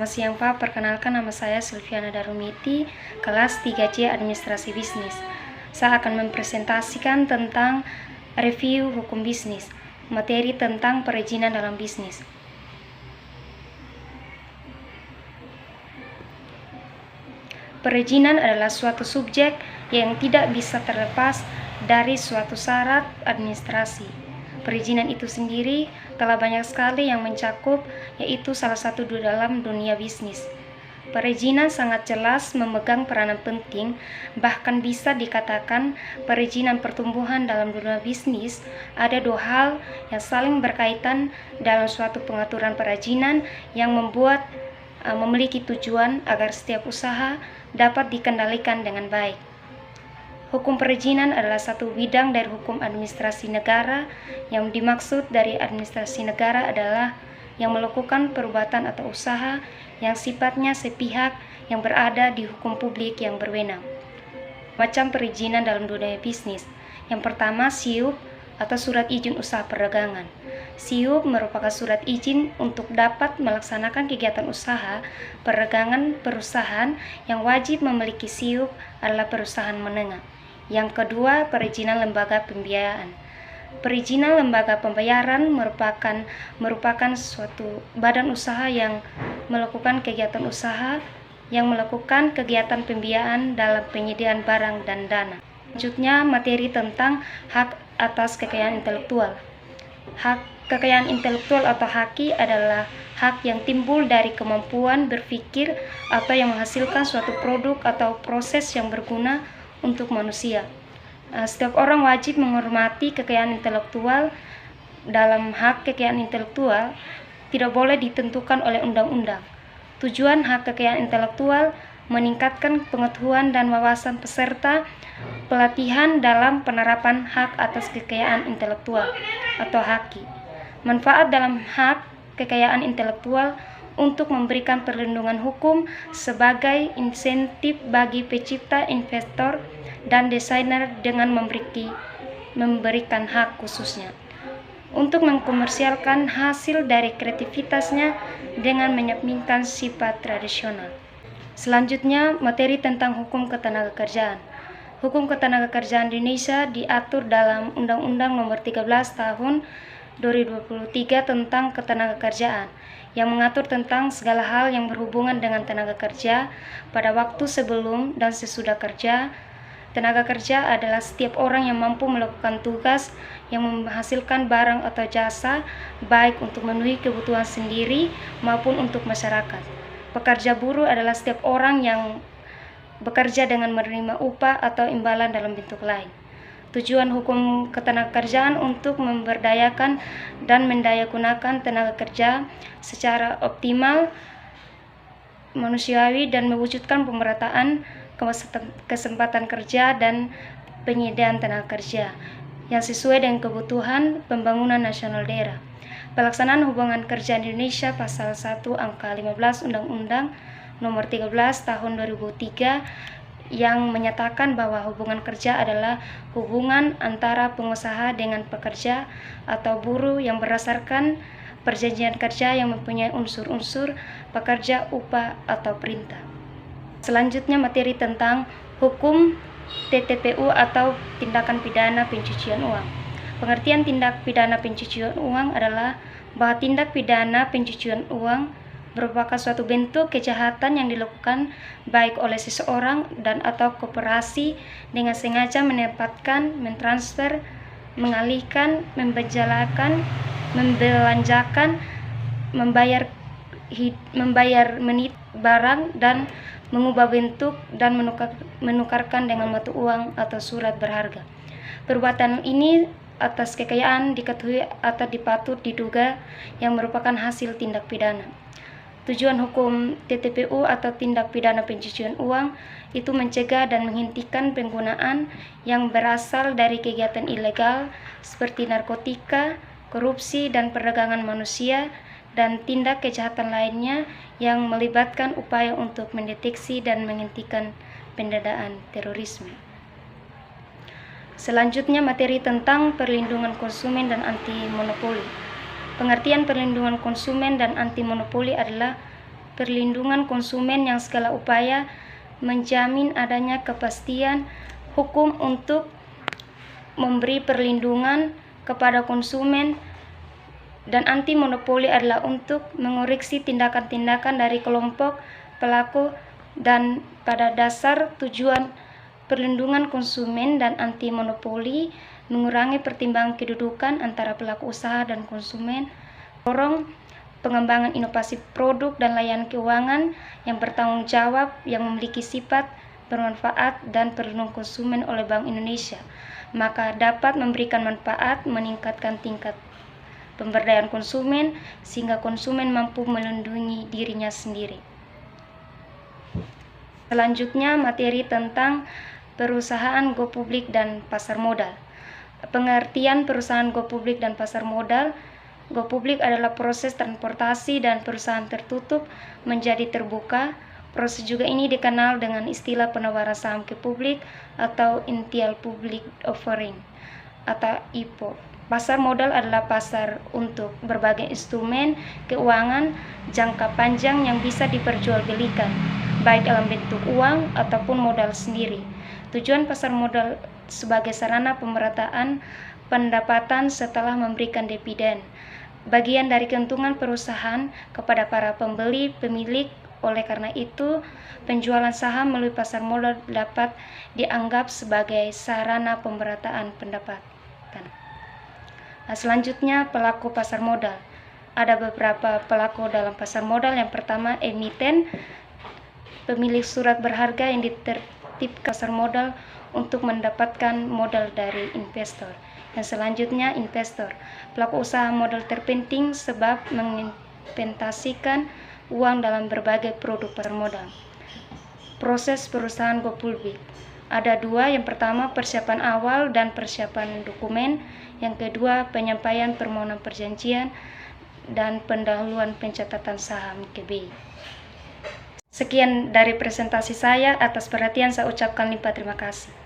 Selamat siang Pak, perkenalkan nama saya Silviana Darumiti, kelas 3C Administrasi Bisnis. Saya akan mempresentasikan tentang review hukum bisnis, materi tentang perizinan dalam bisnis. Perizinan adalah suatu subjek yang tidak bisa terlepas dari suatu syarat administrasi. Perizinan itu sendiri telah banyak sekali yang mencakup, yaitu salah satu di dalam dunia bisnis. Perizinan sangat jelas memegang peranan penting, bahkan bisa dikatakan perizinan pertumbuhan dalam dunia bisnis ada dua hal yang saling berkaitan dalam suatu pengaturan perizinan yang membuat memiliki tujuan agar setiap usaha dapat dikendalikan dengan baik. Hukum perizinan adalah satu bidang dari hukum administrasi negara. Yang dimaksud dari administrasi negara adalah yang melakukan perbuatan atau usaha yang sifatnya sepihak yang berada di hukum publik yang berwenang. Macam perizinan dalam dunia bisnis. Yang pertama, SIUP atau Surat Izin Usaha Perdagangan. SIUP merupakan surat izin untuk dapat melaksanakan kegiatan usaha perdagangan. Perusahaan yang wajib memiliki SIUP adalah perusahaan menengah. Yang kedua, perizinan lembaga pembiayaan. Perizinan lembaga pembayaran merupakan suatu badan usaha yang melakukan kegiatan usaha yang melakukan kegiatan pembiayaan dalam penyediaan barang dan dana. Selanjutnya, materi tentang hak atas kekayaan intelektual. Hak kekayaan intelektual atau haki adalah hak yang timbul dari kemampuan berpikir atau yang menghasilkan suatu produk atau proses yang berguna untuk manusia. Setiap orang wajib menghormati kekayaan intelektual. Dalam hak kekayaan intelektual tidak boleh ditentukan oleh undang-undang. Tujuan hak kekayaan intelektual meningkatkan pengetahuan dan wawasan peserta pelatihan dalam penerapan hak atas kekayaan intelektual atau haki. Manfaat dalam hak kekayaan intelektual untuk memberikan perlindungan hukum sebagai insentif bagi pencipta, investor, dan desainer dengan memberikan hak khususnya untuk mengkomersialkan hasil dari kreativitasnya dengan menyampingkan sifat tradisional. Selanjutnya, materi tentang hukum ketenagakerjaan. Hukum ketenagakerjaan di Indonesia diatur dalam Undang-Undang Nomor 13 Tahun 2023 tentang ketenagakerjaan yang mengatur tentang segala hal yang berhubungan dengan tenaga kerja pada waktu sebelum dan sesudah kerja. Tenaga kerja adalah setiap orang yang mampu melakukan tugas yang menghasilkan barang atau jasa, baik untuk memenuhi kebutuhan sendiri maupun untuk masyarakat. Pekerja buruh adalah setiap orang yang bekerja dengan menerima upah atau imbalan dalam bentuk lain. Tujuan hukum ketenagakerjaan untuk memberdayakan dan mendayagunakan tenaga kerja secara optimal, manusiawi, dan mewujudkan pemerataan kesempatan kerja dan penyediaan tenaga kerja yang sesuai dengan kebutuhan pembangunan nasional daerah. Pelaksanaan hubungan kerja di Indonesia Pasal 1 Angka 15 Undang-Undang Nomor 13 Tahun 2003 yang menyatakan bahwa hubungan kerja adalah hubungan antara pengusaha dengan pekerja atau buruh yang berdasarkan perjanjian kerja yang mempunyai unsur-unsur pekerja, upah, atau perintah. Selanjutnya, materi tentang hukum TPPU atau tindakan pidana pencucian uang. Pengertian tindak pidana pencucian uang adalah bahwa tindak pidana pencucian uang merupakan suatu bentuk kejahatan yang dilakukan baik oleh seseorang dan atau koperasi dengan sengaja menempatkan, mentransfer, mengalihkan, membelanjakan, membayar menit barang dan mengubah bentuk dan menukarkan dengan mata uang atau surat berharga. Perbuatan ini atas kekayaan diketahui atau dipatut diduga yang merupakan hasil tindak pidana. Tujuan hukum TPPU atau tindak pidana pencucian uang itu mencegah dan menghentikan penggunaan yang berasal dari kegiatan ilegal seperti narkotika, korupsi, dan perdagangan manusia, dan tindak kejahatan lainnya yang melibatkan upaya untuk mendeteksi dan menghentikan pendanaan terorisme. Selanjutnya, materi tentang perlindungan konsumen dan anti monopoli. Pengertian perlindungan konsumen dan anti monopoli adalah perlindungan konsumen yang segala upaya menjamin adanya kepastian hukum untuk memberi perlindungan kepada konsumen, dan anti monopoli adalah untuk mengoreksi tindakan-tindakan dari kelompok pelaku, dan pada dasar tujuan perlindungan konsumen dan anti monopoli mengurangi pertimbangan kedudukan antara pelaku usaha dan konsumen, dorong pengembangan inovasi produk dan layanan keuangan yang bertanggung jawab yang memiliki sifat bermanfaat dan perlindungan konsumen oleh Bank Indonesia, maka dapat memberikan manfaat meningkatkan tingkat pemberdayaan konsumen sehingga konsumen mampu melindungi dirinya sendiri. Selanjutnya, materi tentang perusahaan go publik dan pasar modal. Pengertian perusahaan go publik dan pasar modal. Go publik adalah proses transportasi dan perusahaan tertutup menjadi terbuka. Proses juga ini dikenal dengan istilah penawaran saham ke publik atau Initial Public Offering atau IPO. Pasar modal adalah pasar untuk berbagai instrumen keuangan jangka panjang yang bisa diperjualbelikan, baik dalam bentuk uang ataupun modal sendiri. Tujuan pasar modal sebagai sarana pemerataan pendapatan setelah memberikan dividen, bagian dari keuntungan perusahaan kepada para pembeli pemilik. Oleh karena itu, penjualan saham melalui pasar modal dapat dianggap sebagai sarana pemerataan pendapatan. Nah, selanjutnya, pelaku pasar modal. Ada beberapa pelaku dalam pasar modal. Yang pertama, emiten, pemilik surat berharga yang ditertibkan pasar modal untuk mendapatkan modal dari investor. Yang selanjutnya, investor, pelaku usaha modal terpenting sebab menginvestasikan uang dalam berbagai produk pasar modal. Proses perusahaan go publik ada dua. Yang pertama, persiapan awal dan persiapan dokumen. Yang kedua, penyampaian permohonan perjanjian dan pendahuluan pencatatan saham ke BI. Sekian dari presentasi saya. Atas perhatian saya ucapkan limpah terima kasih.